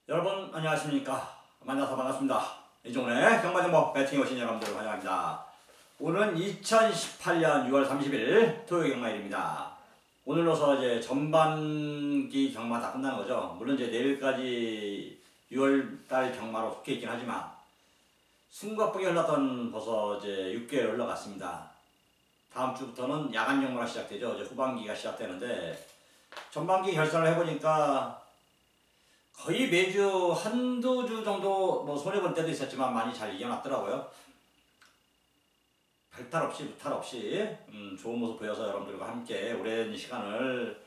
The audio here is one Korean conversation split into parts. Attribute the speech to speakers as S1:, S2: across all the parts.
S1: 여러분 안녕하십니까. 만나서 반갑습니다. 이종래 경마정보 배팅에 오신 여러분들 환영합니다. 오늘은 2018년 6월 30일 토요일 경마일입니다. 오늘로서 이제 전반기 경마 다 끝나는 거죠. 물론 이제 내일까지 6월달 경마로 속해 있긴 하지만 숨가쁘게 흘렀던 벌써 이제 6개월 흘러갔습니다. 다음 주부터는 야간 경마가 시작되죠. 이제 후반기가 시작되는데 전반기 결산을 해보니까 거의 매주 한두 주 정도 뭐 손해볼 때도 있었지만 많이 잘 이겨놨더라고요. 별탈 없이 무탈 없이 좋은 모습 보여서 여러분들과 함께 오랜 시간을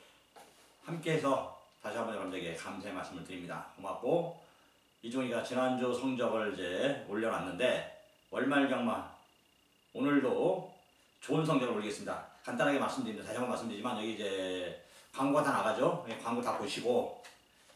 S1: 함께해서 다시 한번 여러분들에게 감사의 말씀을 드립니다. 고맙고 이종이가 지난주 성적을 이제 올려놨는데 월말 경마 오늘도 좋은 성적을 올리겠습니다. 간단하게 말씀드립니다. 다시 한번 말씀드리지만 여기 이제 광고가 다 나가죠. 광고 다 보시고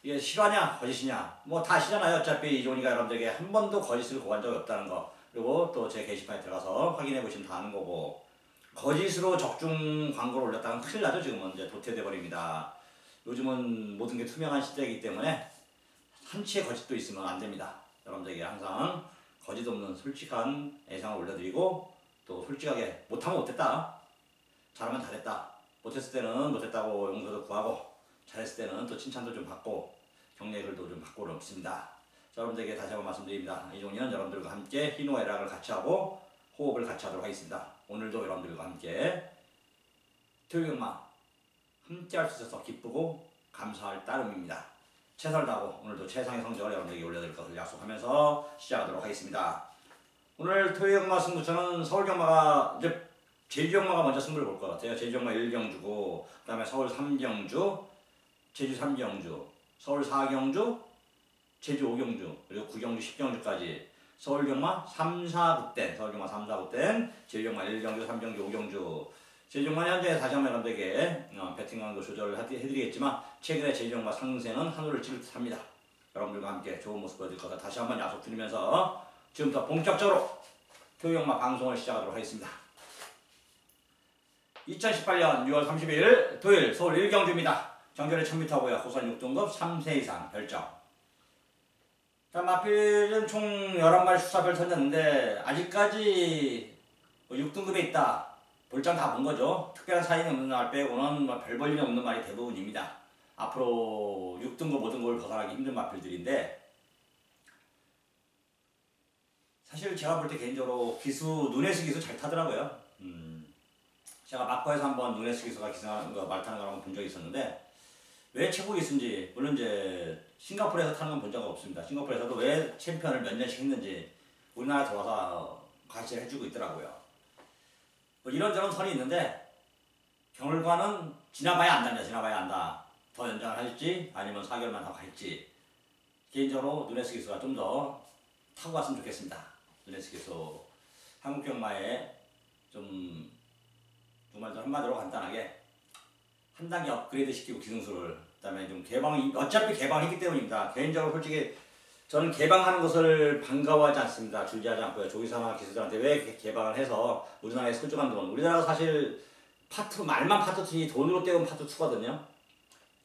S1: 이게 실화냐 거짓이냐 뭐 다 아시잖아요. 어차피 이종이가 여러분들에게 한 번도 거짓을 고한 적이 없다는 거, 그리고 또 제 게시판에 들어가서 확인해 보시면 다 아는 거고, 거짓으로 적중 광고를 올렸다면 큰일 나죠. 지금은 이제 도태돼 버립니다. 요즘은 모든 게 투명한 시대이기 때문에 한치의 거짓도 있으면 안 됩니다. 여러분들에게 항상 거짓 없는 솔직한 애상을 올려드리고, 또 솔직하게 못하면 못했다, 잘하면 잘했다, 못했을 때는 못했다고 용서도 구하고, 잘했을 때는 또 칭찬도 좀 받고 격려글도 좀 받고 그렇습니다. 여러분들에게 다시 한번 말씀드립니다. 이종이는 여러분들과 함께 희노애락을 같이 하고 호흡을 같이 하도록 하겠습니다. 오늘도 여러분들과 함께 토요일 경마 함께 할 수 있어서 기쁘고 감사할 따름입니다. 최선을 다하고 오늘도 최상의 성적을 여러분들에게 올려드릴 것을 약속하면서 시작하도록 하겠습니다. 오늘 토요일 경마 승부처는 서울 경마가 이제 제주 경마가 먼저 승부를 볼 것 같아요. 제주 경마 1경주고 그 다음에 서울 3경주, 제주 3경주, 서울 4경주, 제주 5경주, 그리고 9경주, 10경주까지 서울 경마 3, 4, 9땐, 서울 경마 3, 4, 9땐, 제주 경마 1경주, 3경주, 5경주. 제주 경마 현재 다시 한번 여러분들에게 배팅 강도 조절을 해드리겠지만 최근에 제주 경마 상승세는 하늘을 찌를 듯합니다. 여러분들과 함께 좋은 모습 보여드릴 것을 다시 한번 약속드리면서 지금부터 본격적으로 토요일 경마 방송을 시작하도록 하겠습니다. 2018년 6월 30일 토요일 서울 1경주입니다. 정결의 1000m고요. 호선 6등급 3세 이상 별정. 마필은 총 11마리 수사별 던졌는데 아직까지 6등급에 있다, 볼장 다 본 거죠. 특별한 사인이 없는 날 빼고는 별 볼일이 없는 말이 대부분입니다. 앞으로 6등급, 5등급을 벗어나기 힘든 마필들인데, 사실 제가 볼 때 개인적으로 기수, 누네스 기수 잘 타더라고요. 제가 마포에서 한번 누네스 기수가 기승하는 거, 말 타는 걸 한번 본 적이 있었는데, 왜 최고 기수인지, 물론 이제 싱가포르에서 타는 건 본 적은 없습니다. 싱가포르에서도 왜 챔피언을 몇 년씩 했는지 우리나라 들어와서 가시를 해주고 있더라고요. 뭐 이런저런 선이 있는데 결과는 지나봐야 안답니다. 지나봐야 안다. 더 연장을 할지 아니면 4개월만 더 갈지, 개인적으로 누네스 기수가 좀 더 타고 갔으면 좋겠습니다. 누네스 기수 한국 경마에 좀 정말 한마디로 간단하게 한 단계 업그레이드 시키고 기승수를, 그 다음에 좀 어차피 개방했기 때문입니다. 개인적으로 솔직히 저는 개방하는 것을 반가워하지 않습니다. 줄지하지 않고요. 조기사나 기수들한테 왜 개방을 해서 우리나라의 소중한 돈, 우리나라가 사실 말만 파트 2지 돈으로 때운 파트 2거든요.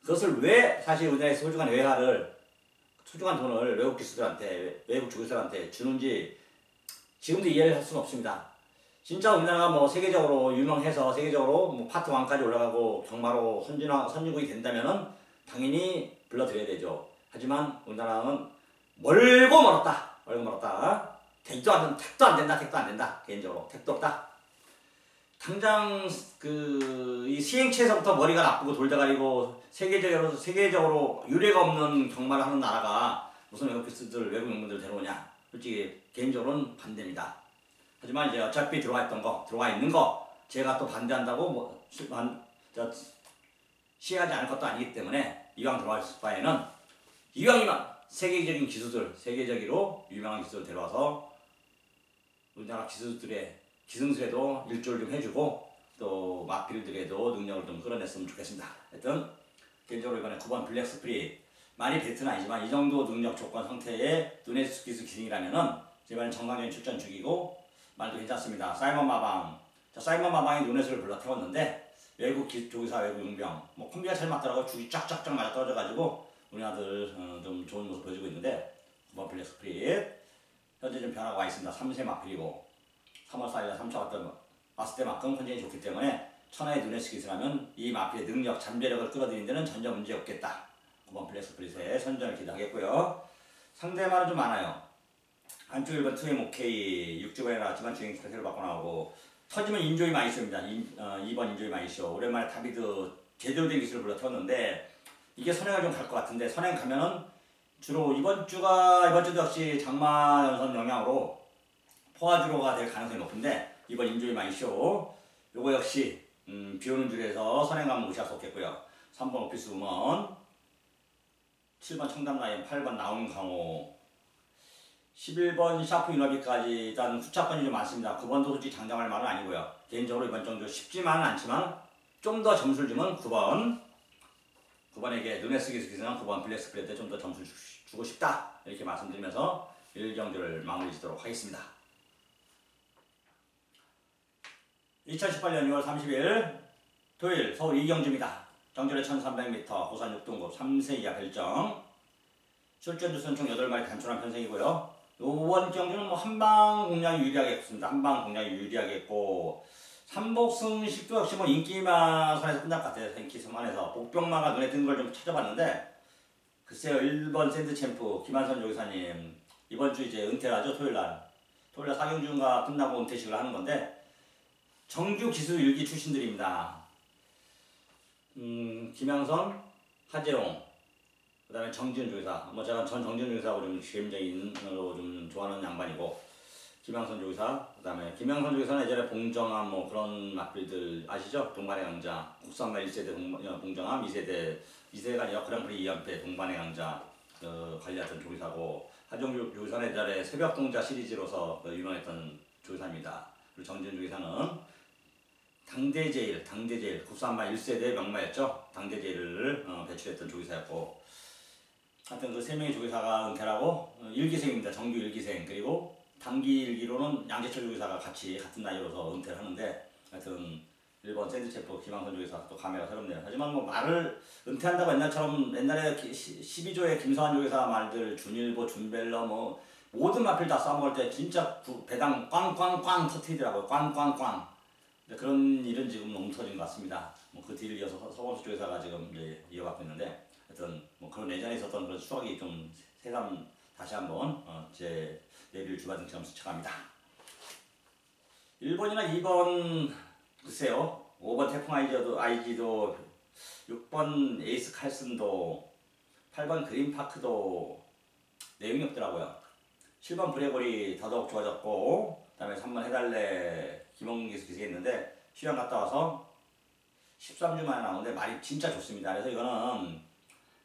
S1: 그것을 왜 사실 우리나라의 소중한 외화를, 소중한 돈을 외국 기수들한테, 외국 조기사한테 주는지 지금도 이해를 할 수는 없습니다. 진짜 우리나라가 뭐 세계적으로 유명해서 세계적으로 뭐 파트 1까지 올라가고 경마로 선진국이 된다면은 당연히 불러드려야 되죠. 하지만 우리나라는 멀고 멀었다. 택도 안 된다. 개인적으로 택도 없다. 당장 이 시행체에서부터 머리가 나쁘고 돌대가리고 세계적으로 유례가 없는 경마를 하는 나라가 무슨 외국 기수들, 외국 명문들 데려오냐? 솔직히 개인적으로는 반대입니다. 하지만 이제 어차피 들어와 있는 거 제가 또 반대한다고 시해하지 않을 것도 아니기 때문에, 이왕 들어와 있을 바에는 이왕이면 세계적인 기수들, 세계적으로 유명한 기수들 데려와서 우리나라 기수들의 기승술에도 일조를 좀 해주고 또 마필들에도 능력을 좀 끌어냈으면 좋겠습니다. 하여튼 개인적으로 이번에 9번 블랙스프리 많이 베트는 아니지만 이 정도 능력 조건 상태의 누네스 기수 기승이라면은 이번엔 정상적인 출전 중이고 말도 괜찮습니다. 사이먼 마방. 사이먼 마방이 누네스를 불러 태웠는데 외국 조기사, 외국 용병 뭐 콤비가 잘 맞더라고. 죽이 쫙쫙쫙 맞아 떨어져가지고 우리 아들 좀 좋은 모습 보여주고 있는데 9번 블랙 스프릿 현재 좀 변화가 와 있습니다. 3세 마필이고 3월 4일에 3차 왔을 때만큼 컨디션이 좋기 때문에 천하의 눈에 스깃이라면 이 마필의 능력, 잠재력을 끌어들이는 데는 전혀 문제 없겠다. 9번 블랙 스프릿의 선전을 기대하겠고요. 상대만은 좀 많아요. 한쪽 1번 2MOK 6주번에 나왔지만 주행 스타일을 바꿔 나오고 터지면 인조이 마이쇼입니다. 2번 인조이 마이쇼. 오랜만에 다비드 제대로 된 기술을 불러 태웠는데 이게 선행을 좀 갈 것 같은데 선행 가면은 주로 이번 주도 역시 장마 연선 영향으로 포화주로가 될 가능성이 높은데 이번 인조이 마이쇼 요거 역시 비오는 줄에서 선행 가면 무시할 수 없겠고요. 3번 오피스 우먼 7번 청담 라이언 8번 나온 강호 11번 샤프 유나비까지 일단 후차권이 좀 많습니다. 9번도 솔직히 장담할 말은 아니고요. 개인적으로 이번 정도 쉽지만은 않지만 좀 더 점수를 주면 9번에게 눈에 쓰기 스기스는 9번 블랙 스프레드에 좀 더 점수를 주고 싶다. 이렇게 말씀드리면서 1경기를 마무리 짓도록 하겠습니다. 2018년 6월 30일 토요일 서울 이경주입니다. 정절의 1300m 고산 6등급 3세 이하 별정 출전 주수는 총 8마리 단출한 편성이고요. 이번 경주는 뭐 한방 공략이 유리하게 했습니다. 한방 공략이 유리하게 했고 삼복승식도 역시 뭐 인기마 선에서 끝날 것 같아요. 인기선에서 복병마가 눈에 든 걸 좀 찾아봤는데 글쎄요. 1번 샌드챔프 김한선 조교사님 이번 주 이제 은퇴를 하죠. 토요일날 4경주가 끝나고 은퇴식을 하는 건데 정규 기수 1기 출신들입니다. 김양선, 하재용, 그 다음에 정지훈 조교사. 뭐 제가 전 정지훈 조교사하고 좀 개인적인으로 좀 좋아하는 양반이고, 김양선 조교사, 그 다음에 김양선 조교사는 예전에 봉정암 뭐 그런 막걸리들 아시죠? 동반의 강자, 국산말 1세대 봉정암, 2세가 아니라 그랑프리 2연패 동반의 강자 관리했던 조교사고, 하재용 조교사는 예전에 새벽동자 시리즈로서 유명했던 조교사입니다. 그리고 정지훈 조교사는 당대제일 국산말 1세대 명마였죠. 당대제일을 배출했던 조교사였고, 하여튼 그 3명의 조교사가 은퇴를 하고 1기생입니다. 정규 1기생. 그리고 단기 1기로는 양재철 조교사가 같은 나이로서 은퇴를 하는데, 하여튼 1번 샌드체프 김항선 조교사 또 감회가 새롭네요. 하지만 뭐 말을 은퇴한다고 옛날에 12조의 김서환 조교사 말들 준일보, 준벨러 뭐 모든 마필 다 싸먹을 때 진짜 배당 꽝꽝꽝 터트리더라고요. 꽝꽝꽝. 그런 일은 지금 너무 터진 것 같습니다. 뭐 그 뒤를 이어서 서범수 조교사가 지금 이제 이어가고 있는데, 하여튼 뭐 그런 예전에 있었던 그런 추억이 좀 새삼 다시 한번 제 내비를 주마등처럼 스쳐갑니다. 1번이나 2번 글쎄요. 5번 태풍 IG도 6번 에이스 칼슨도 8번 그린파크도 내용이 없더라고요. 7번 브레고리 더더욱 좋아졌고, 그 다음에 3번 해달래 김홍기에서 기색했는데 휴양 갔다 와서 13주 만에 나오는데 말이 진짜 좋습니다. 그래서 이거는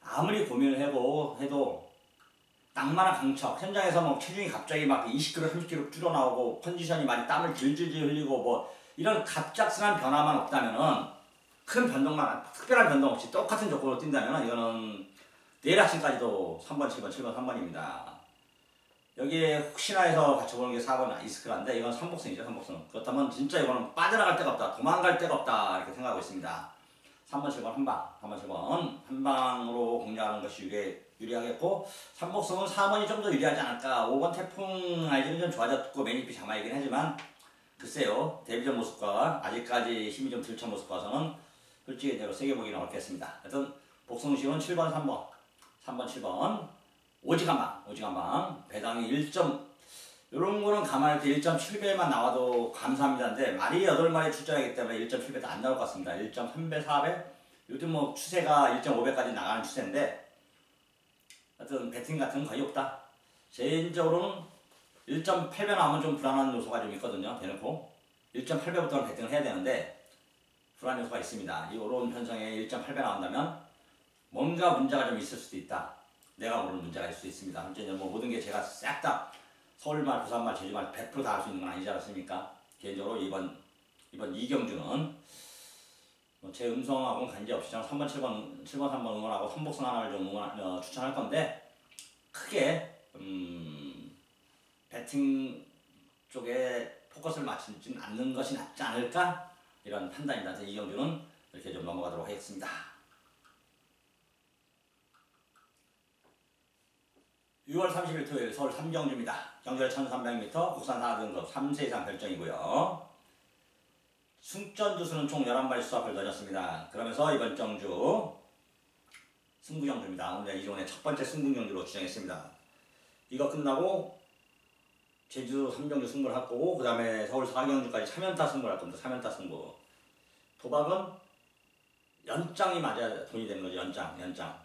S1: 아무리 고민을 해도 낭만한 강척, 현장에서 뭐 체중이 갑자기 막 20kg, 30kg 줄어나오고 컨디션이 많이 땀을 질질질 흘리고 뭐 이런 갑작스러운 변화만 없다면은 큰 변동만, 특별한 변동 없이 똑같은 조건으로 뛴다면은 이거는 내일 아침까지도 3번, 7번, 3번입니다. 여기에 혹시나 해서 같이 보는 게 4번 아이스크라인데 이건 3복승이죠. 3복승. 그렇다면 진짜 이거는 빠져나갈 데가 없다. 도망갈 데가 없다. 이렇게 생각하고 있습니다. 3번, 7번 한방. 3번, 7번 한방으로 공략하는 것이 유리하겠고, 3복승은 4번이 좀 더 유리하지 않을까. 5번 태풍 IG는 좀 좋아졌고 매니피 자마이긴 하지만 글쎄요. 데뷔전 모습과 아직까지 힘이 좀 들쳐 모습 봐서는 솔직히 내가 세게 보기는 어렵겠습니다. 하여튼 복승식은 7번, 3번. 3번, 7번 오지간방 배당이 1점 이런 거는 감안할 때 1.7배만 나와도 감사합니다인데 말이 8마리 출전하기 때문에 1.7배도 안 나올 것 같습니다. 1.3배, 4배 요즘 뭐 추세가 1.5배까지 나가는 추세인데 하여튼 배팅 같은 건 거의 없다. 개인적으로는 1.8배 나오면 좀 불안한 요소가 좀 있거든요. 대놓고 1.8배부터는 배팅을 해야 되는데 불안 요소가 있습니다. 이 오른 편성에 1.8배 나온다면 뭔가 문제가 좀 있을 수도 있다. 내가 모르는 문제가 있을 수 있습니다. 아무튼 뭐 모든 게 제가 싹 다 서울말, 부산말, 제주말 100% 다 할 수 있는 건 아니지 않습니까? 개인적으로 이번 이경주는 제 음성하고는 관계없이 3번, 7번, 3번 응원하고 삼복승 하나를 좀 추천할 건데 크게 배팅 쪽에 포커스를 맞추진 않는 것이 낫지 않을까? 이런 판단입니다. 이경주는 이렇게 좀 넘어가도록 하겠습니다. 6월 30일 토요일 서울 삼경주입니다. 경주에 1300m, 국산 4등급 3세 이상 결정이고요. 승전주수는 총 11마리 수확을 던졌습니다. 그러면서 이번 정주 승부경주입니다. 오늘 이종의 첫 번째 승부경주로 지정했습니다. 이거 끝나고 제주 3경주 승부를 할 거고, 그 다음에 서울 4경주까지 3연타 승부를 할 겁니다. 3연타 승부. 도박은 연장이 맞아야 돈이 되는 거죠. 연장.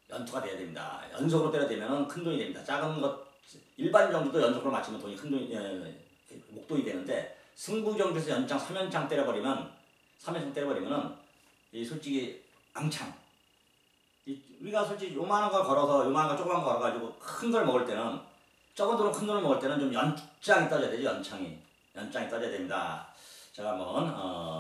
S1: 연투가 돼야 됩니다. 연속으로 때려대면 큰 돈이 됩니다. 작은 것, 일반 경주도 연속으로 맞추면 돈이 큰 돈이, 목돈이 되는데, 승부경주에서 연장 3연장 때려버리면, 3연장 때려버리면은, 이 솔직히 앙창. 우리가 솔직히 요만한 걸 걸어서, 요만한 거 조그만 거 걸어가지고 큰 걸 먹을 때는, 적은 돈은 큰 돈을 먹을 때는 좀 연장이 떠져야 되죠. 연장이 떠져야 됩니다. 제가 한번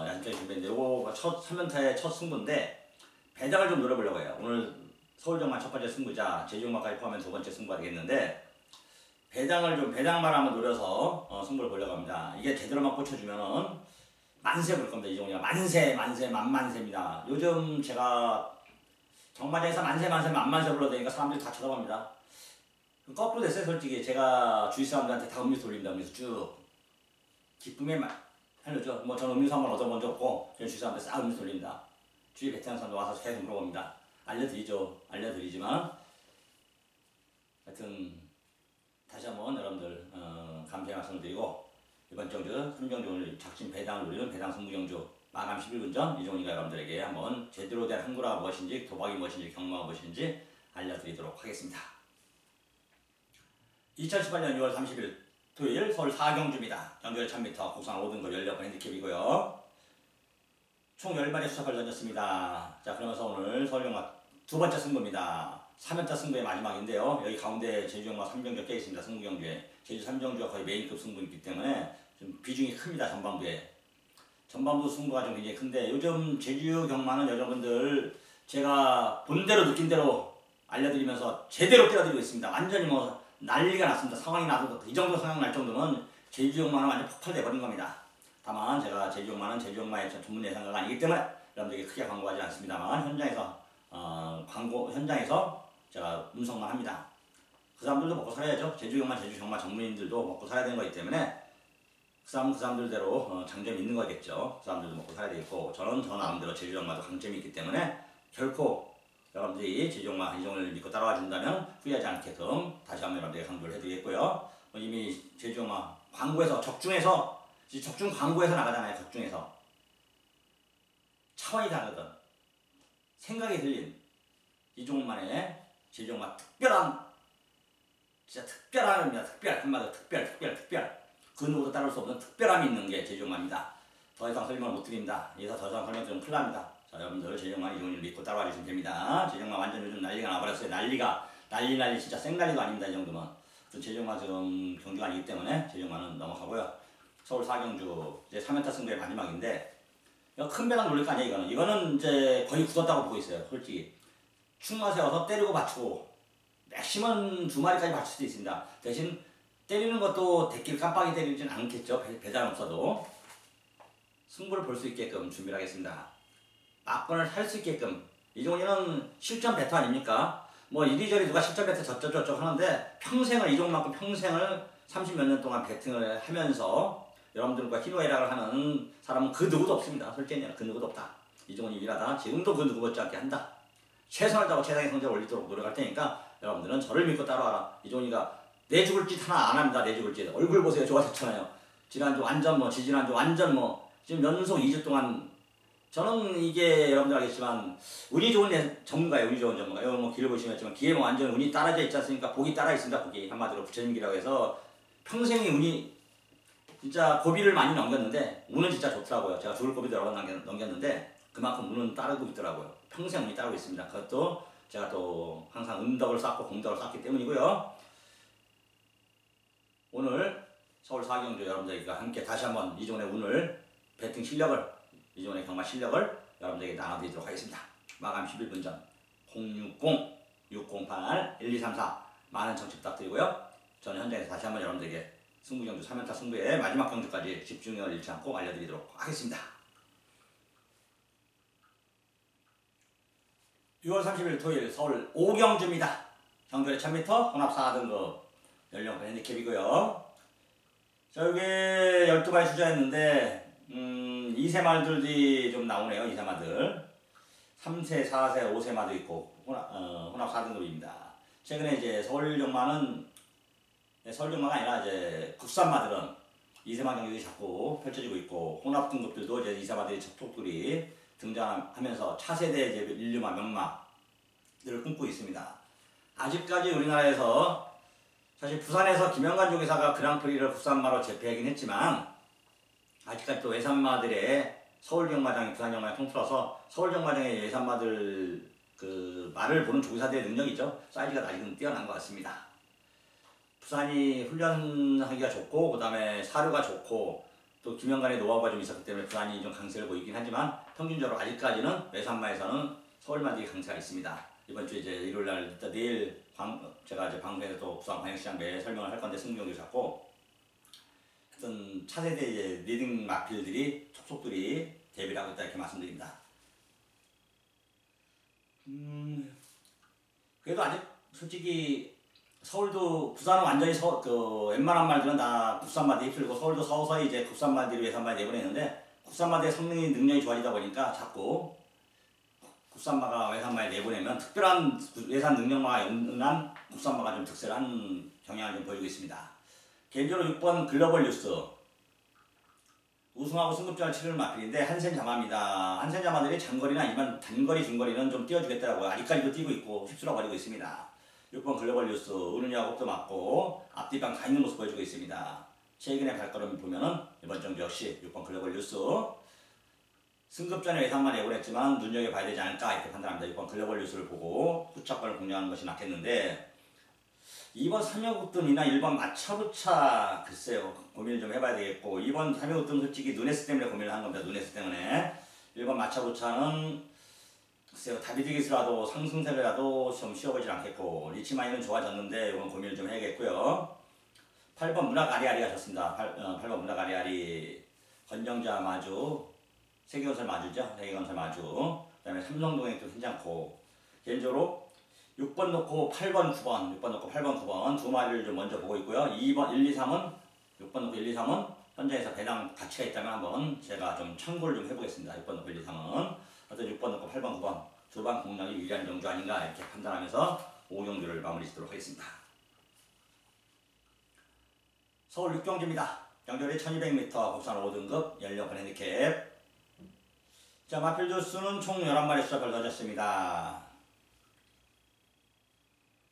S1: 연장이 준비했는데, 요거 첫 3연타의 첫 승부인데, 배당을 좀 노려보려고 해요. 오늘 서울정만 첫 번째 승부자, 제주용마까지 포함해서 두 번째 승부가 되겠는데, 배당만 한번 노려서 승부를 보려고 합니다. 이게 제대로만 꽂혀주면은 만세 볼 겁니다. 이종이가 만세입니다. 요즘 제가 정마장에서 만세 불러대니까 사람들이 다 쳐다봅니다. 거꾸로 됐어요. 솔직히 제가 주위 사람들한테 다 음료수 돌립니다. 음료수 쭉 기쁨에 하려죠. 뭐 저는 음료수 한 번 얻어본 적 없고, 저는 주위 사람한테 싹 음료수 돌립니다. 주위 베테랑 사람들 와서 계속 물어봅니다. 알려드리지만 하여튼 다시 한번 여러분들 감사의 말씀을 드리고, 이번 정주 3경주 오늘 작심 배당을 노리는 배당 승부경주 마감 11분 전 이종이가 여러분들에게 한번 제대로 된 항구가 무엇인지, 도박이 무엇인지, 경마가 무엇인지 알려드리도록 하겠습니다. 2018년 6월 30일 토요일 서울 4경주입니다. 경주에 1000m, 국산 5등급 연료권 핸디캡이고요. 총 10마리 수확을 던졌습니다. 자, 그러면서 오늘 서울경마 두 번째 승부입니다. 3연타 승부의 마지막인데요. 여기 가운데 제주경마 3경주가 껴있습니다. 승부경주에. 제주 3경주가 거의 메인급 승부이기 때문에 좀 비중이 큽니다. 전반부에. 전반부 승부가 좀 굉장히 큰데, 요즘 제주경마는 여러분들 제가 본 대로 느낀 대로 알려드리면서 제대로 때려드리고 있습니다. 완전히 뭐 난리가 났습니다. 상황이 나도 이 정도 상황 날 정도면 제주경마는 완전 폭발돼 버린 겁니다. 다만 제가 제주경마는 제주경마의 전문 예상가가 아니기 때문에 여러분들에게 크게 광고하지 않습니다만, 현장에서 제가 음성만 합니다. 그 사람들도 먹고 살아야죠. 제주경마 전문인들도 먹고 살아야 되는 거기 때문에 그 사람들대로 장점이 있는 거겠죠. 그 사람들도 먹고 살아야 되겠고, 저는 저 나름대로 제주경마도 강점이 있기 때문에 결코 여러분들이 제주경마 이종을 믿고 따라와 준다면 후회하지 않게끔 다시 한번 여러분들에게 강조를 해드리겠고요. 이미 제주경마 광고에서 적중 광고에서 나가잖아요. 적중에서 차원이 다르거든. 생각이 들린 이종만의 제주경마 진짜 특별한 겁니다. 한마디로 특별. 그 누구도 따를 수 없는 특별함이 있는 게 제주경마입니다. 더 이상 설명을 못 드립니다. 이래서 더 이상 설명드리면 큰일 납니다. 자, 여러분들 제주경마 이종을 믿고 따라와 주시면 됩니다. 제주경마 완전 요즘 난리가 나버렸어요. 난리 진짜 생난리도 아닙니다. 이 정도면. 제주경마 지금 경주가 아니기 때문에 제주경마는 넘어가고요. 서울 4경주 이제 3연타 승부의 마지막인데, 큰 배당 놀릴 거 아니에요. 이거는 이제 거의 굳었다고 보고 있어요. 솔직히 충마 세워서 때리고 받치고 맥시멈 2마리까지 받칠 수도 있습니다. 대신 때리는 것도 대길 깜빡이 때리진 않겠죠. 배당 없어도 승부를 볼 수 있게끔 준비를 하겠습니다. 막권을 할 수 있게끔. 이종이는 실전 배터 아닙니까? 뭐 이리저리 누가 실전 배터 저쪽 하는데, 이종만큼 평생을 30몇 년 동안 배팅을 하면서 여러분들과 희노애락을 하는 사람은 그 누구도 없습니다. 솔직히 그 누구도 없다. 이종훈이 일하다 지금도 그 누구 못지않게 한다. 최선을 다하고 최상의 성적을 올리도록 노력할 테니까 여러분들은 저를 믿고 따라와라. 이종훈이가 내 죽을 짓 하나 안 합니다. 내 죽을 짓. 얼굴 보세요. 좋아졌잖아요. 지난주 완전 지지난주 완전 지금 연속 2주 동안. 저는 이게 여러분들 알겠지만 운이 좋은 전문가예요. 뭐 길을 보시면 기에 뭐 완전 운이 따라져 있지 않습니까? 복이 따라 있습니다. 복이 한마디로 부처님기라고 해서 평생의 운이 진짜 고비를 많이 넘겼는데 운은 진짜 좋더라고요. 제가 죽을 고비도 여러 번 넘겼는데 그만큼 운은 따르고 있더라고요. 평생 운이 따르고 있습니다. 그것도 제가 또 항상 은덕을 쌓고 공덕을 쌓기 때문이고요. 오늘 서울 4경주 여러분들과 함께 다시 한번 이종의 운을, 배팅 실력을, 이종의 경마 실력을 여러분들에게 나눠드리도록 하겠습니다. 마감 11분 전 060-608-1234 많은 청취 부탁드리고요. 저는 현장에서 다시 한번 여러분들에게 승부경주 3연타 승부의 마지막 경주까지 집중력을 잃지 않고 알려드리도록 하겠습니다. 6월 30일 토요일 서울 5경주입니다. 경주에 1000m 혼합 4등급 연령권 핸디캡이고요. 자, 여기 12마리 출전했는데 2세 말들이 좀 나오네요. 2세 말들 3세, 4세, 5세 마도 있고 혼합 4등급입니다. 최근에 이제 서울경마는 서울경마가 아니라 이제 국산마들은 2세마 경기들이 자꾸 펼쳐지고 있고 혼합 등급들도 이제 2세마들이 척척들이 등장하면서 차세대 이제 인류마 명마들을 꿈꾸고 있습니다. 아직까지 우리나라에서 사실 부산에서 김영관 조기사가 그랑프리를 국산마로 제패하긴 했지만 아직까지 또 외산마들의 서울경마장이 부산경마에 통틀어서 서울경마장의 외산마들 그 말을 보는 조기사들의 능력이 있죠. 사이즈가 아직은 뛰어난 것 같습니다. 부산이 훈련하기가 좋고 그 다음에 사료가 좋고 또 김영관의 노하우가 좀 있었기 때문에 부산이 좀 강세를 보이긴 하지만 평균적으로 아직까지는 외산마에서는 서울마들이 강세가 있습니다. 이번 주 이제 일요일날 내일 제가 이제 방송에서 또 부산 광역시장 내 설명을 할 건데 승부경기 잡고 하여튼 차세대 이제 리딩 마필들이 촉촉들이 데뷔를 하고 있다 이렇게 말씀드립니다. 그래도 아직 솔직히 서울도 부산은 완전히 웬만한 말들은 다 국산마들이 휩쓸고 서울도 서서히 이제 국산마들이 외산마에 내보내는데 국산마들의 성능이 능력이 좋아지다 보니까 자꾸 국산마가 외산마에 내보내면 특별한 외산 능력마가 연한 국산마가 좀 득세를 하는 경향을 좀 보이고 있습니다. 개인적으로 6번 글로벌 뉴스 우승하고 승급전을 치르는 마필인데 한센자마입니다. 한센자마들이 장거리나 아니면 단거리, 중거리는 좀 띄워주겠더라고요. 아직까지도 뛰고 있고 휩쓸어 버리고 있습니다. 6번 글로벌 뉴스 은은이 야곱도 맞고 앞뒤방 다 있는 모습 보여주고 있습니다. 최근의 발걸음 보면은 이번 정도 역시 6번 글로벌 뉴스 승급전에 예상만 내보냈지만 눈여겨봐야 되지 않을까 이렇게 판단합니다. 6번 글로벌 뉴스를 보고 후차권을 공략하는 것이 낫겠는데 2번 삼여국등이나 1번 마차부차 글쎄요 고민을 좀 해봐야 되겠고 2번 삼여국등 솔직히 누네스 때문에 고민을 한 겁니다. 누네스 때문에 1번 마차부차는 글쎄요 다비드기스라도 상승세라도 좀 쉬어보질 않겠고 리치마이는 좋아졌는데 이건 고민을 좀 해야겠고요. 8번 문학 아리아리가 졌습니다. 8번 문학 아리아리 건정자 마주 세계건설 마주죠. 세계건설 마주 그 다음에 삼성동행도 괜찮고 개인적으로 6번 놓고 8번 9번 6번 놓고 8번 9번 두 마리를 좀 먼저 보고 있고요. 2번 1, 2, 3은 6번 놓고 1, 2, 3은 현장에서 배당 가치가 있다면 한번 제가 좀 참고를 좀 해보겠습니다. 6번 놓고 1, 2, 3은 어떤 6번 놓고 8번 9번 두 방 공략이 유리한 정도 아닌가 이렇게 판단하면서 5경주를 마무리 짓도록 하겠습니다. 서울 6경주입니다. 경주리 1200m 국산 5등급 연령권 핸디캡 자 마필 조수는 총 11마리 수작을 던졌습니다.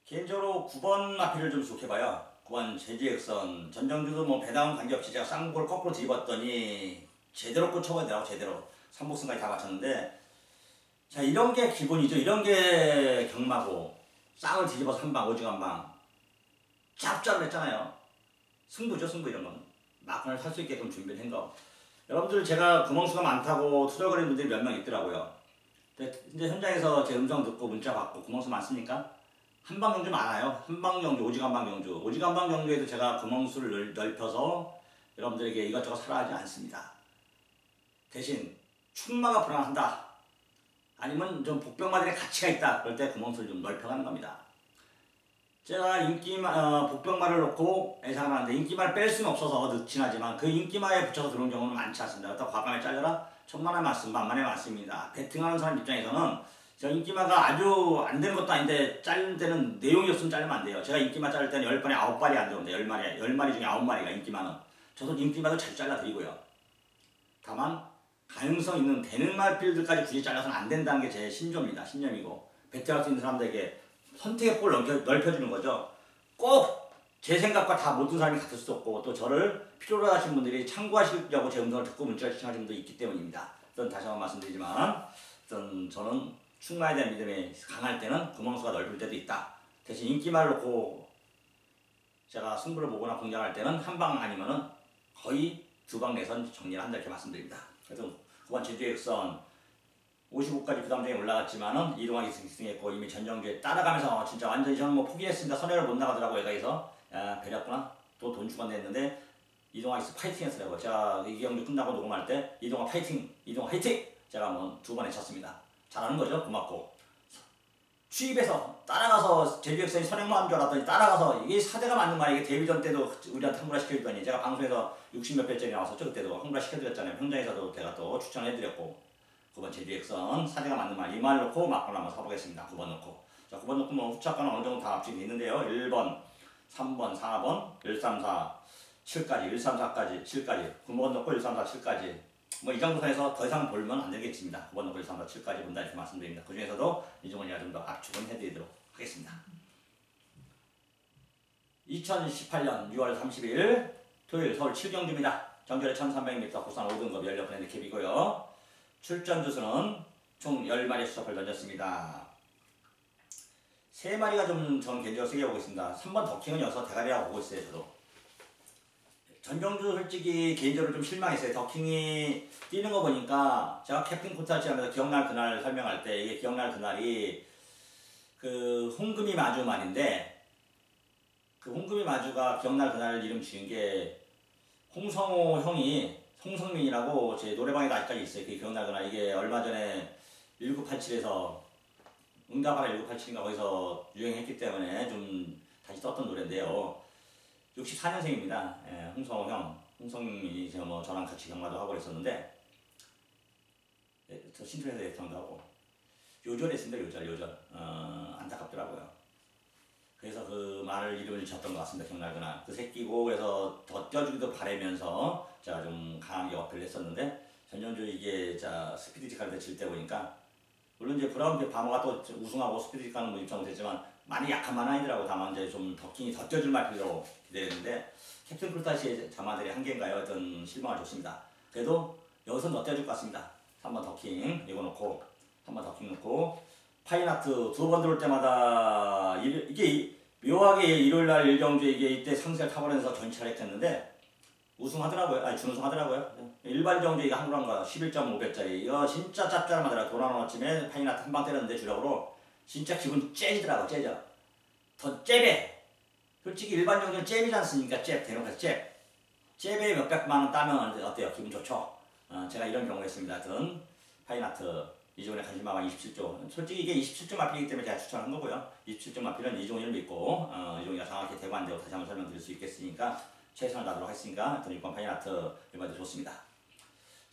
S1: 개인적으로 9번 마필을 좀 주목해봐요. 9번 제지액선 전정주도 뭐 배당은 관계없이 제가 쌍복을 거꾸로 뒤집었더니 제대로 꽂혀버리더라고. 제대로 3복승까지 다 맞췄는데 자 이런게 기본이죠. 이런게 경마고 쌍을 뒤집어서 한방 오직 한방 짭짭을 했잖아요. 승부죠. 승부 이런건 막판을 살 수 있게끔 준비를 한거 여러분들 제가 구멍수가 많다고 투덜거리는 분들이 몇 명 있더라고요. 근데 현장에서 제 음성 듣고 문자 받고 구멍수 많습니까? 한방 경주 많아요. 한방 경주, 오직 한방 경주. 오직 한방 경주에도 제가 구멍수를 넓혀서 여러분들에게 이것저것 사라 하지 않습니다. 대신 충마가 불안한다. 아니면 좀 복병마들의 가치가 있다. 그럴 때 구멍수를 좀 넓혀가는 겁니다. 제가 복병마를 놓고 예상을 하는데 인기마를 뺄 수는 없어서 늦긴 하지만 그 인기마에 붙여서 들어온 경우는 많지 않습니다. 그렇다고 과감하게 잘려라? 천만에 맞습니다. 만만에 맞습니다. 배팅하는 사람 입장에서는 제가 인기마가 아주 안 되는 것도 아닌데 자를 때는 내용이 없으면 자르면 안 돼요. 제가 인기마 자를 때는 10번에 9발이 안 들어옵니다. 10마리 중에 9마리가 인기마는. 저도 인기마도 잘 잘라드리고요. 다만 가능성 있는 되는 말필들까지 굳이 잘라서는 안 된다는 게 제 신조입니다. 신념이고 배팅할 수 있는 사람들에게 선택의 폭을 넓혀주는 거죠. 꼭 제 생각과 다 모든 사람이 같을 수 없고 또 저를 필요로 하신 분들이 참고하시려고 제 음성을 듣고 문자를 시청하신 분도 있기 때문입니다. 다시 한번 말씀드리지만 저는 충마에 대한 믿음이 강할 때는 구멍수가 넓을 때도 있다. 대신 인기말을 놓고 제가 승부를 보거나 공략할 때는 한 방 아니면은 거의 두 방 내선 정리를 한다 이렇게 말씀드립니다. 그래서 9번 제주액선 55까지 그 다음 중에 올라갔지만은 이동하기 승했고 이미 전정주에 따라가면서 진짜 완전히 저는 뭐 포기했습니다. 선회를 못 나가더라고요. 여기서 야 배렸구나. 또 돈 주고 냈는데 이동하기 파이팅 했어요. 제가 이 경주 끝나고 녹음할 때 이동아 파이팅! 이동아 화이팅! 제가 뭐 두 번 외쳤습니다. 잘하는 거죠. 고맙고 취입해서 따라가서 제주역선이 선행만 한 줄 알았더니 따라가서 이게 사대가 맞는 말이에요. 이게 데뷔전 때도 우리한테 항구라 시켜주더니 제가 방송에서 60몇 회짜리 나왔었죠. 그때도 항구라 시켜드렸잖아요. 현장에서도 제가 또 추천해드렸고 9번 제주역선 사대가 맞는 말 이 말 놓고 막걸 한번 사보겠습니다. 9번 놓고 자 9번 놓고 뭐 후차가는 어느 정도 다 앞지게 있는데요. 1번, 3번, 4번, 1, 3, 4, 7까지 1, 3, 4까지 7까지 9번 놓고 1, 3, 4, 7까지 뭐 이 정도 선에서 더 이상 볼면 안 되겠습니다. 9번 놓고 1, 3, 4, 7까지 본다 이렇게 말씀드립니다. 그 중에서도 이종원이가 좀 더 압축은 해드리도록 하겠습니다. 2018년 6월 30일 토요일 서울 7경주입니다. 정결의 1300m 국산 5등급 연력 핸디캡이고요. 출전 주수는 총 10마리 수첩을 던졌습니다. 3마리가 좀 저는 개인적으로 세게 보고 있습니다. 3번 더킹은 여기서 대가리라고 보고 있어요. 저도. 전경주 솔직히 개인적으로 좀 실망했어요. 더킹이 뛰는 거 보니까 제가 캡틴 코타치 하면서 기억날 그날 설명할 때 이게 기억날 그날이 그 홍금이 마주 말인데 그 홍금이 마주가 기억날 그날 이름 지은 게 홍성호 형이 송성민이라고 제 노래방에도 아직까지 있어요. 그 기억날 그날 이게 얼마 전에 1987에서 응답하라 1987인가 거기서 유행했기 때문에 좀 다시 썼던 노래인데요. 64년생입니다. 예, 홍성호 형, 홍성민이 뭐 저랑 같이 경마도 하고 그랬었는데 예, 저 신촌에서 예상도 하고 요절했습니다. 요절. 안타깝더라고요. 그래서 그 말을 이름을 졌던 것 같습니다. 기억날 그날 그 새끼고 그래서 더 뛰어주기도 바라면서 제가 좀 강하게 어필을 했었는데 전년주 이게 자 스피디지칼 때 질 때 보니까 물론 이제 브라운 바모가 또 우승하고 스피디지칼은 뭐 입장 못했지만 많이 약한 만 아니더라고. 다만 이제 좀 더킹이 더 뛰어줄 말필로 기대했는데 캡틴 쿨타시의 자마들이 한계인가요? 어떤 실망을 줬습니다. 그래도 여기서 더 뛰어줄 것 같습니다. 3번 더킹 이거 놓고 3번 더킹 놓고 파이나트 두 번 들어올 때마다 이게 묘하게 일요일날 일경주에 이게 이때 상세를 타버리면서 전차를 우승하더라고요. 아니 준우승하더라고요. 일반 정주 이게 한국한 거 11.5배짜리 이거 진짜 짭짤하더라고요. 도나노아침에 파이나트 한 방 때렸는데 주력으로 진짜 기분 째지더라고. 째져. 더 째배. 솔직히 일반 정주는 째비지 않습니까? 대놓고 째배 몇백만 원 따면 어때요? 기분 좋죠? 제가 이런 경우가 있습니다. 하여튼 파이나트 이종훈의 간신마방 27조. 솔직히 이게 27조 마필이기 때문에 제가 추천한 거고요. 27조 마필은 이종훈을 믿고 이종훈이가 정확히 대관되고 다시 한번 설명드릴 수 있겠으니까 최선을 다하도록 했으니까 하여튼 6번 파이나트 1번도 좋습니다.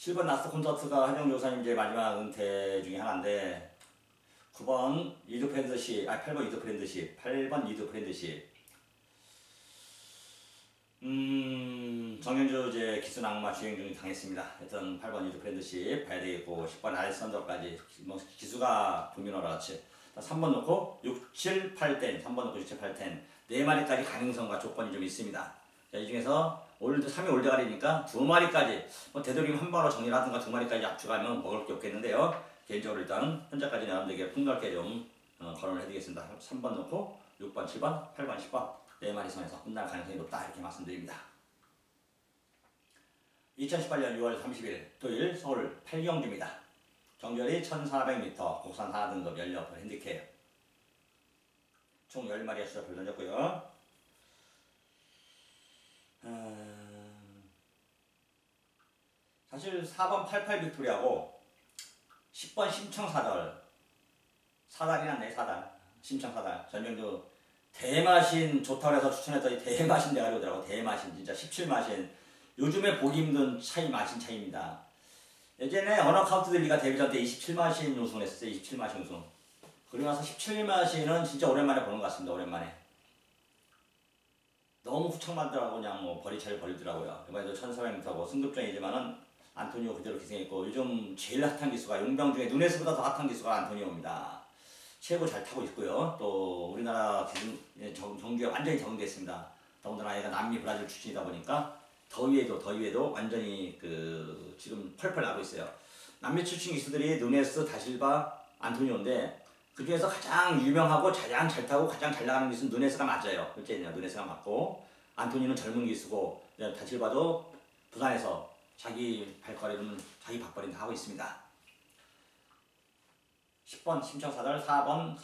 S1: 7번 나스트 콘서트가 한정조사님 이제 마지막 은퇴 중에 하나인데 9번 이드 프렌드십, 8번 이드 프렌드십, 8번 이드 프렌드십. 정현주 이제 기순 악마 주행 중에 당했습니다. 하여튼 8번 이드 프렌드십 봐야 되겠고 10번 알선더까지 뭐 기수가 도미노라 같이 3번 놓고 6, 7, 8땐 3번 놓고 6, 7, 8땐 4마리까지 가능성과 조건이 좀 있습니다. 자, 이 중에서 3위 올대가리니까 2마리까지 뭐 되도록이면 한 번으로 정리를 하든가 2마리까지 압축하면 먹을 게 없겠는데요. 개인적으로 일단 현재까지는 여러분들에게 폭넓게 좀 거론을 해드리겠습니다. 3번 놓고 6번, 7번, 8번, 10번 4마리 선에서 끝날 가능성이 높다 이렇게 말씀드립니다. 2018년 6월 30일 토요일 서울 8경주입니다. 정결이 1400m 국산 4등급 연력 핸디캡 총 10마리의 수업을 던졌고요. 사실 4번 88 빅토리하고 10번 심청사달 사달이 났네. 사달 심청사달 전명주 대마신 좋다고 해서 추천했더니 대마신 내가 오더라고. 대마신 진짜 17마신 요즘에 보기 힘든 마신 차이입니다. 예전에 언어카운트들리가 데뷔전 때 27마신 우승을 했었어요. 27마신 우승. 그리고 나서 17마신은 진짜 오랜만에 보는 것 같습니다. 오랜만에. 너무 후청맞더라고. 그냥 뭐 버리차를 벌리더라고요. 이번에도 1400m고 승급전이지만은 안토니오 그대로 기생했고 요즘 제일 핫한 기수가 용병 중에 누네스보다 더 핫한 기수가 안토니오입니다. 최고 잘 타고 있고요. 또 우리나라 정규에 완전히 적응됐습니다. 더군다나 얘가 남미 브라질 출신이다 보니까 더위에도 완전히 지금 펄펄 나고 있어요. 남미 출신 기수들이 누네스, 다실바, 안토니오인데 그 중에서 가장 유명하고 가장 잘 타고 가장 잘 나가는 기수는 누네스가 맞아요. 실제 누네스가 맞고 안토니오는 젊은 기수고 다실바도 부산에서 자기 발걸음은 자기 밥벌이는 다 하고 있습니다. 10번 심청사달, 4번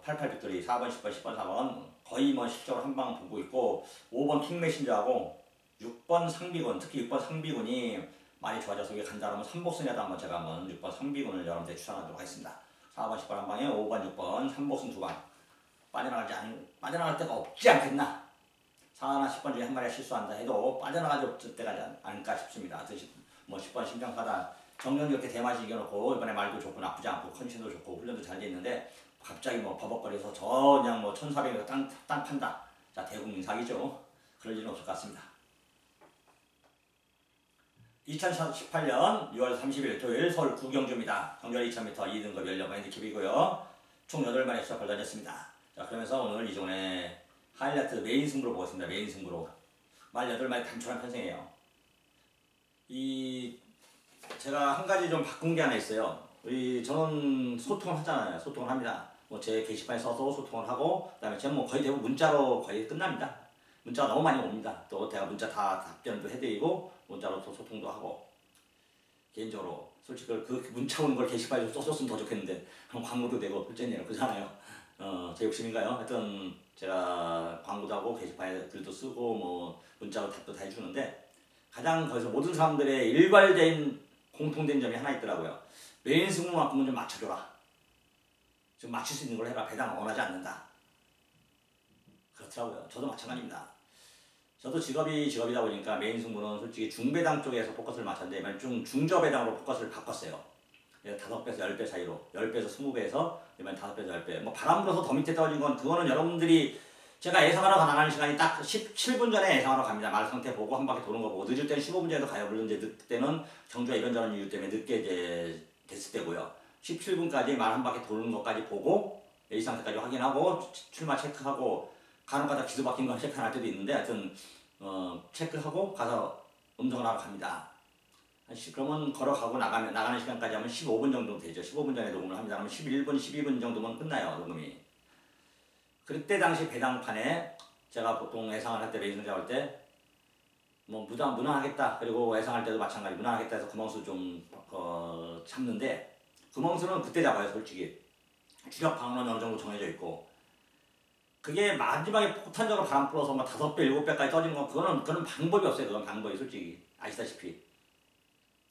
S1: 88 빅토리, 4번 10번 10번 4번 거의 뭐 실적으로 한 방 보고 있고 5번 킹메신저하고 6번 상비군, 특히 6번 상비군이 많이 좋아져서 이게 간다 하면 삼복선이라도 한번 제가 한번 6번 상비군을 여러분들 추천하도록 하겠습니다. 4번, 10번 한 방에 5번, 6번 3복승 2방 빠져나갈 데가 없지 않겠나. 4나 10번 중에 한 마리가 실수한다 해도 빠져나가지 없을 때가 아닐까 싶습니다. 뭐 10번 심장사단 정년 이렇게 대마시 이겨놓고 이번에 말도 좋고 나쁘지 않고 컨디션도 좋고 훈련도 잘 돼 있는데 갑자기 뭐 버벅거려서 저 그냥 뭐 1400에서 땅 판다. 자, 대국민 사기죠. 그럴 일은 없을 것 같습니다. 2018년 6월 30일 토요일 서울 구경주입니다. 정절 2000m 2등급 16번 핸디캡이고요. 총 8마리 수업을 던졌습니다. 자, 그러면서 오늘 이종훈의 하이라이트 메인 승부로 보겠습니다. 메인 승부로. 말 8마리 단촐한 편승이에요. 제가 한 가지 좀 바꾼 게 하나 있어요. 저는 소통을 하잖아요. 소통을 합니다. 뭐 제 게시판에 써서 소통을 하고, 그 다음에 저는 뭐 거의 대부분 문자로 거의 끝납니다. 문자가 너무 많이 옵니다. 또 제가 문자 다 답변도 해드리고, 문자로 또 소통도 하고. 개인적으로, 솔직히 그 문자 오는 걸 게시판에 좀 썼으면 더 좋겠는데, 그럼 광고도 되고, 훌쩍이네요. 그렇잖아요. 제 욕심인가요? 하여튼, 제가 광고도 하고, 게시판에 글도 쓰고, 뭐, 문자로 답도 다 해주는데, 가장 거기서 모든 사람들의 일괄된 공통된 점이 하나 있더라고요. 메인 승부만큼은 좀 맞춰줘라. 좀 맞출 수 있는 걸 해라. 배당을 원하지 않는다. 그렇더라고요. 저도 마찬가지입니다. 저도 직업이다 보니까 메인 승부는 솔직히 중배당 쪽에서 포커스를 맞췄는데 중저배당으로 포커스를 바꿨어요. 5배에서 10배 사이로 10배에서 20배에서 이번 5배에서 10배. 뭐 바람 불어서 더 밑에 떨어진 건 그거는 여러분들이 제가 예상하러 나가는 시간이 딱 17분 전에 예상하러 갑니다. 말 상태 보고 한 바퀴 도는 거 보고 늦을 때는 15분 전에도 가요. 물론 이제 그때는 정주가 이런저런 이유 때문에 늦게 이제 됐을 때고요. 17분까지 말 한 바퀴 도는 것까지 보고 A 상태까지 확인하고 출마 체크하고 간혹가다 기도 박힌 거 체크할 때도 있는데 하여튼 체크하고 가서 음성을 하러 갑니다. 그러면 걸어가고 나가는 시간까지 하면 15분 정도 되죠. 15분 전에 녹음을 합니다. 그러면 11분, 12분 정도면 끝나요. 녹음이. 그때 당시 배당판에 제가 보통 예상을 할 때 메인 승자 할 때 뭐 무난하겠다. 그리고 예상할 때도 마찬가지 무난하겠다 해서 구멍수 좀 참는데 구멍수는 그때 잡아요. 솔직히 주력 방어는 어느 정도 정해져 있고 그게 마지막에 폭탄적으로 바람 불어서 막 5배, 7배까지 떠지는 건 그거는 방법이 없어요. 그건 방법이 솔직히 아시다시피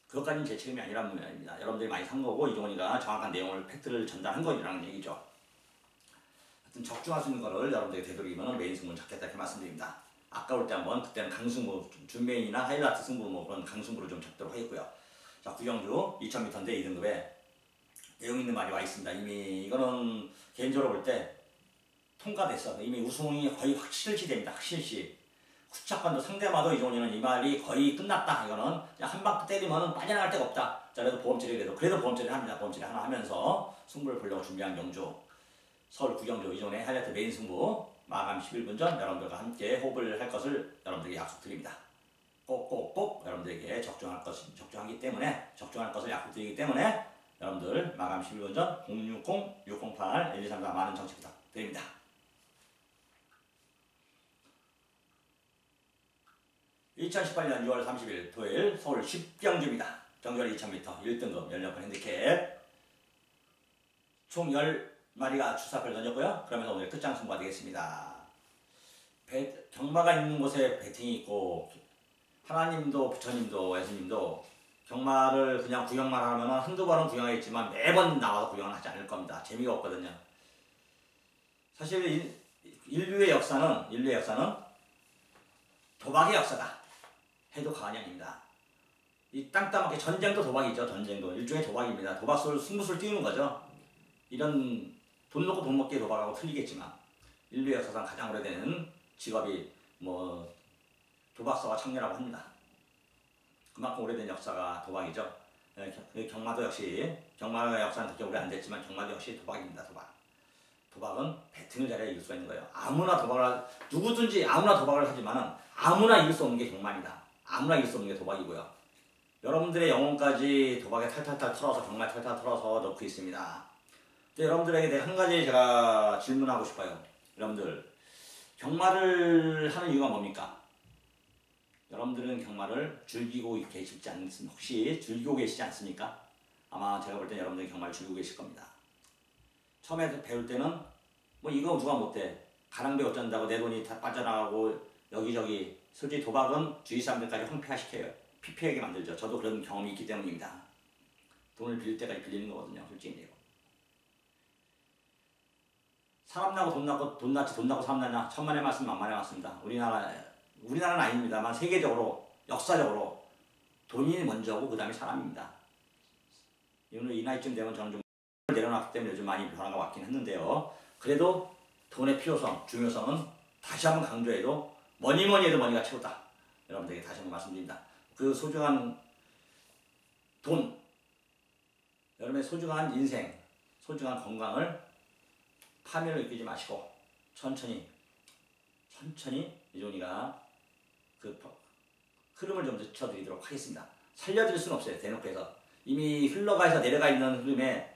S1: 그것까지는 제 책임이 아니란 말입니다. 여러분들이 많이 산 거고 이종훈이가 정확한 내용을 팩트를 전달한 거라는 얘기죠. 하여튼 적중할 수 있는 거를 여러분들에게 되도록이면 메인 승부는 잡겠다 이렇게 말씀드립니다. 아까울 때 한번 그때는 강승부, 준메인이나 하이라이트 승부 뭐 그런 강승부를 좀 잡도록 하겠고요. 자, 구경주 2000m인데 2등급에 내용 있는 말이 와 있습니다. 이미 이거는 개인적으로 볼 때 통과됐어. 이미 우승이 거의 확실시 됩니다. 확실시. 후착관도 상대마도 이종훈이는 이 말이 거의 끝났다. 이거는 그냥 한 바퀴 때리면 빠져나갈 데가 없다. 자, 그래도 보험처리를 합니다. 보험처리 하나 하면서 승부를 보려고 준비한 경주. 서울 구경주 이종훈의 하이라이트 메인 승부 마감 11분 전 여러분들과 함께 호흡을 할 것을 여러분들에게 약속드립니다. 꼭꼭꼭 여러분들에게 적중할 것을 약속드리기 때문에 여러분들 마감 11분 전 060-608-1234 많은 정치 부탁드립니다. (2018년 6월 30일) 토요일 서울 십경주입니다. 정절 2000m 1등급 16번 핸디캡 총 10마리가 출사표를 던졌고요. 그러면서 오늘 끝장 승부가 되겠습니다. 경마가 있는 곳에 배팅이 있고 하나님도 부처님도 예수님도 경마를 그냥 구경만 하면 한두 번은 구경하겠지만 매번 나와서 구경을 하지 않을 겁니다. 재미가 없거든요. 사실 인류의 역사는 도박의 역사다 해도 과언이 아닙니다. 이 땅따먹기 전쟁도 도박이죠. 전쟁도 일종의 도박입니다. 도박술 승부술 띄우는 거죠. 이런 돈 놓고 돈 먹기의 도박하고 틀리겠지만 인류의 역사상 가장 오래된 직업이 뭐 도박사와 청년이라고 합니다. 그만큼 오래된 역사가 도박이죠. 경마도 역시 경마의 역사는 그렇게 오래 안 됐지만 경마도 역시 도박입니다. 도박은 배팅을 잘해야 이길 수가 있는 거예요. 누구든지 아무나 도박을 하지만은 아무나 이길 수 없는 게 경마입니다. 아무나 이길 수 없는 게 도박이고요. 여러분들의 영혼까지 도박에 탈탈탈 털어서 경마에 탈탈 털어서 넣고 있습니다. 근데 여러분들에게 내가 한 가지 제가 질문하고 싶어요. 여러분들 경마를 하는 이유가 뭡니까? 여러분들은 경마를 즐기고 계시지 않습니까? 혹시 즐기고 계시지 않습니까? 아마 제가 볼 때 여러분들이 경마를 즐기고 계실 겁니다. 처음에 배울 때는 뭐 이거 누가 못해. 가랑비 어쩐다고 내 돈이 다 빠져나가고 여기저기. 솔직히 도박은 주위 사람들까지 황폐화시켜요. 피폐하게 만들죠. 저도 그런 경험이 있기 때문입니다. 돈을 빌릴 때까지 빌리는 거거든요. 솔직히 얘기해요. 사람 나고 돈 낳지 돈 낳고 사람 낳냐? 천만의 말씀 만만의 말씀입니다. 우리나라는 아닙니다만 세계적으로 역사적으로 돈이 먼저고 그 다음에 사람입니다. 이 나이쯤 되면 저는 좀 내려놨기 때문에 요즘 많이 변화가 왔긴 했는데요. 그래도 돈의 필요성, 중요성은 다시 한번 강조해도 뭐니 해도 머니가 최고다. 여러분들에게 다시 한번 말씀드립니다. 그 소중한 돈, 여러분의 소중한 인생, 소중한 건강을 파멸을 이끌지 마시고 천천히 이종이가 그 흐름을 좀 늦춰드리도록 하겠습니다. 살려드릴 수는 없어요. 대놓고 해서. 이미 흘러가서 내려가 있는 흐름에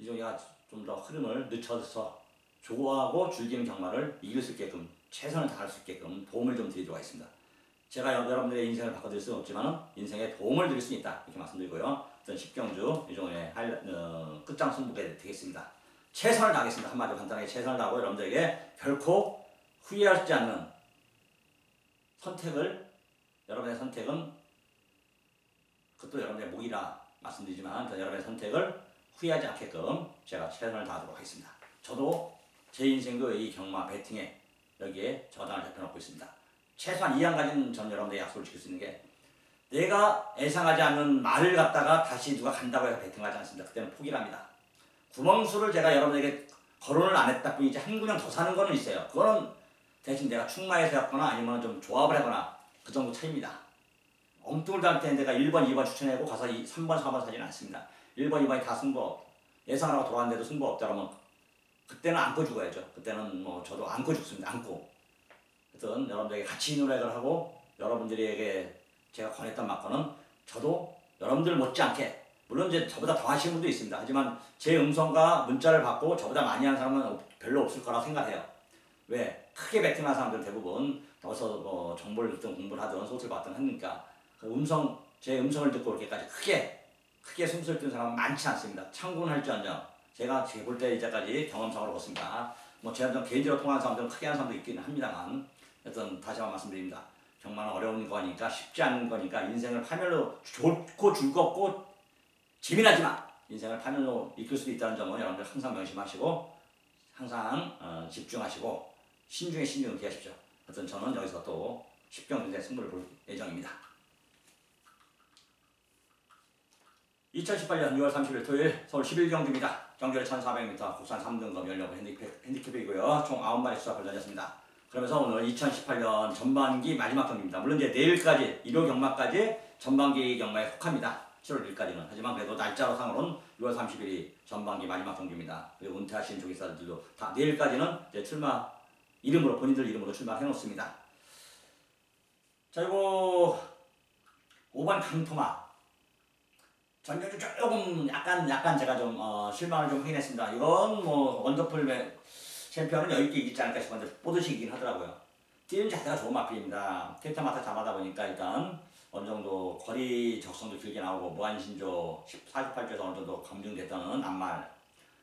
S1: 이종이가 좀 더 흐름을 늦춰서 좋아하고 즐기는 경마를 이길 수 있게끔 최선을 다할 수 있게끔 도움을 좀 드리도록 하겠습니다. 제가 여러분들의 인생을 바꿔드릴 수는 없지만 인생에 도움을 드릴 수 있다 이렇게 말씀드리고요. 어떤 10경주 이종의 끝장 승부가 되겠습니다. 최선을 다하겠습니다. 한마디로 간단하게 최선을 다하고 여러분들에게 결코 후회하지 않는 선택을, 여러분의 선택은 그것도 여러분의 목이라 말씀드리지만 여러분의 선택을 후회하지 않게끔 제가 최선을 다하도록 하겠습니다. 저도 제 인생도 이 경마 배팅에 여기에 저당을 잡혀놓고 있습니다. 최소한 이 한 가지는 저는 여러분들의 약속을 지킬 수 있는 게 내가 예상하지 않는 말을 갖다가 다시 누가 간다고 해서 배팅하지 않습니다. 그때는 포기합니다. 구멍수를 제가 여러분에게 거론을 안 했다 뿐이지 한 군형 더 사는 거는 있어요. 그거는 대신 내가 충마에서 했거나 아니면 좀 조합을 하거나 그 정도 차이입니다. 엉뚱을 달 때는 내가 1번, 2번 추천하고 가서 3번, 4번 사지는 않습니다. 1번, 2번이 다 승부 예상을 하고 돌아왔는데도 승부 없다 그러면 그때는 안고 죽어야죠. 그때는 뭐 저도 안고 죽습니다. 안고. 하여튼 여러분들에게 같이 노력을 하고 여러분들에게 제가 권했던 막거는 저도 여러분들 못지않게 물론 이제 저보다 더 하시는 분도 있습니다. 하지만 제 음성과 문자를 받고 저보다 많이 하는 사람은 별로 없을 거라 생각해요. 왜? 크게 베팅한 사람들은 대부분 어서 뭐 정보를 듣든 공부를 하든 소스를 받든 하니까 그 제 음성을 듣고 이렇게까지 크게 숨소리 뜬 사람은 많지 않습니다. 참고는 할지언정 제가 볼 때 이제까지 경험상으로 그렇습니다. 뭐 제가 개인적으로 통하는 사람들은 크게 하는 사람도 있기는 합니다만 하여튼 다시 한번 말씀드립니다. 경마는 어려운 거니까 쉽지 않은 거니까 인생을 파멸로 좋고 즐겁고 재미나지만 인생을 파멸로 이끌 수도 있다는 점은 여러분들 항상 명심하시고 항상 집중하시고 신중에 신중을 기하십시오. 하여튼 저는 여기서 또 10경주의 승부를 볼 예정입니다. 2018년 6월 30일 토요일 서울 11경주입니다. 정규리 1400m 국산 3등급 연령 핸디캡이고요. 총 9마리 수가 걸려졌습니다. 그러면서 오늘 2018년 전반기 마지막 경기입니다. 물론 이제 내일까지 일요 경마까지 전반기 경마에 속합니다. 7월 1일까지는. 하지만 그래도 날짜로 상으로는 6월 30일이 전반기 마지막 경기입니다. 그리고 은퇴하신 조기사들도 다 내일까지는 이제 본인들 이름으로 출마해 놓습니다. 자, 이거 5번 강토마. 전격주 조금 약간 제가 좀 실망을 좀 하긴 했습니다. 이건 뭐 원더풀 챔피언은 여유있게 이기지 않을까 싶었는데 뽀드시긴 하더라고요. 뛰는 자세가 좋은 마필입니다. 캐릭터마다 잘하다 보니까 일단 어느 정도 거리 적성도 길게 나오고 무한신조 48조에서 어느 정도 검증됐다는 암말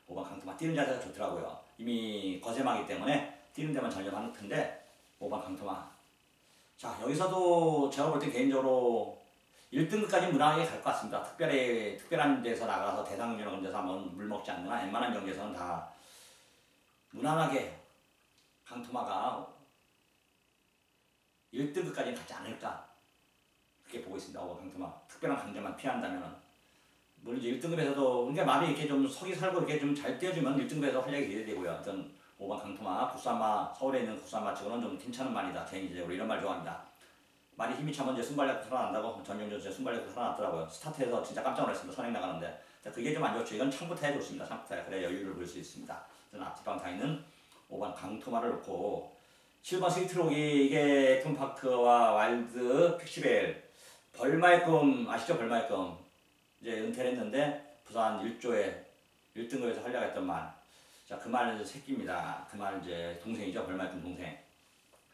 S1: 5번 강토마 뛰는 자세가 좋더라고요. 이미 거세마기 때문에 뛰는 데만 전념하는 텐데 5번 강토마. 자, 여기서도 제가 볼 때 개인적으로 1등급까지 무난하게 갈 것 같습니다. 특별한 데서 나가서 대상 이런 데서 한번 물 먹지 않는 한 웬만한 경기에서는 다 무난하게 강토마가 1등급까지 가지 않을까 그렇게 보고 있습니다. 5번 강토마. 특별한 강제만 피한다면은 물론 이제 1등급에서도 그러니까 말이 이렇게 좀 석이 살고 이렇게 좀 잘 떼어주면 1등급에서 활약이 기대되고요. 하여튼 5번 강토마, 국산마, 서울에 있는 국산마 치고는 좀 괜찮은 말이다. 개인적으로 이런 말 좋아합니다. 많이 힘이 차면 이제 순발력 살아난다고 전용전수에 순발력 살아났더라고요. 스타트에서 진짜 깜짝 놀랐습니다. 선행 나가는데 그게 좀 안 좋죠. 이건 창부타에 좋습니다. 창부타에 그래야 여유를 볼 수 있습니다. 저는 앞뒤방 타이는 5번 강토마를 놓고 7번 스위트록이 이게 톰파크와 와일드 픽시벨 벌마의 꿈 아시죠? 벌마의 꿈 이제 은퇴를 했는데 부산 1조에 1등급에서 활약했던 말. 자, 그 말은 새끼입니다. 그 말은 이제 동생이죠. 벌마의 꿈 동생.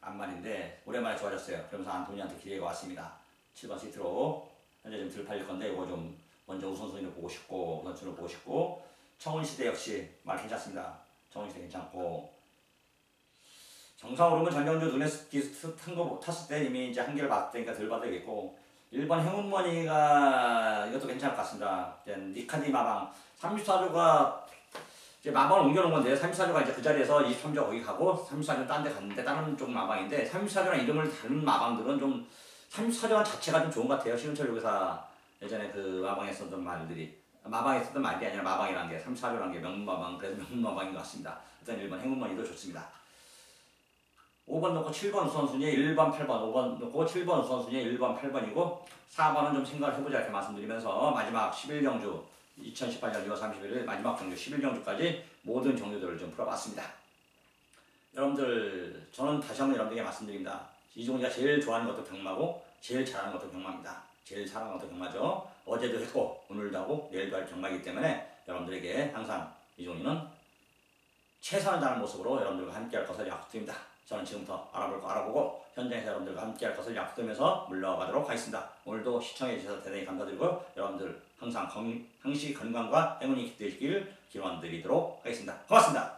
S1: 암말인데 오랜만에 좋아졌어요. 그러면서 안토니한테 기회가 왔습니다. 7번 시트로 현재 좀 덜 팔릴 건데 이거 좀 먼저 우선순위를 보고 싶고 우선순위를 보고 싶고 청운시대 역시 말 괜찮습니다. 청운시대 괜찮고 정상오르면 전경주 눈에 탄 거 탔을 때 이미 이제 한계를 봤으니까 덜 받아야겠고 1번 행운머니가 이것도 괜찮을 것 같습니다. 니카디 마방 34조가 이제 마방을 옮겨놓은 건데 34조가 이제 그 자리에서 23조 거기 가고 34조 딴 데 갔는데 다른 쪽 마방인데 34조랑 이름을 다른 마방들은 좀 34조 자체가 좀 좋은 것 같아요. 신은철 요기사 예전에 그 마방에 썼던 말들이 마방에 썼던 말이 아니라 마방이라는 게 34조라는 게 명문마방 그래서 명문마방인 것 같습니다. 일단 1번 행운머니도 좋습니다. 5번 넣고 7번 우선순위에 1번 8번 5번 넣고 7번 우선순위에 1번 8번이고 4번은 좀 생각을 해보자 이렇게 말씀드리면서 마지막 11경주 2018년 6월 31일 마지막 경주 11경주까지 모든 종류들을 좀 풀어봤습니다. 여러분들 저는 다시 한번 여러분들에게 말씀드립니다. 이종이가 제일 좋아하는 것도 경마고 제일 잘하는 것도 경마입니다. 제일 잘하는 것도 경마죠. 어제도 했고 오늘도 하고 내일도 할 경마이기 때문에 여러분들에게 항상 이종이는 최선을 다하는 모습으로 여러분들과 함께 할 것을 약속드립니다. 저는 지금부터 알아보고 현장에서 여러분들과 함께 할 것을 약속드리면서 물러가도록 하겠습니다. 오늘도 시청해 주셔서 대단히 감사드리고 여러분들 항상 항시 건강과 행운이 깃드시길 기원드리도록 하겠습니다. 고맙습니다.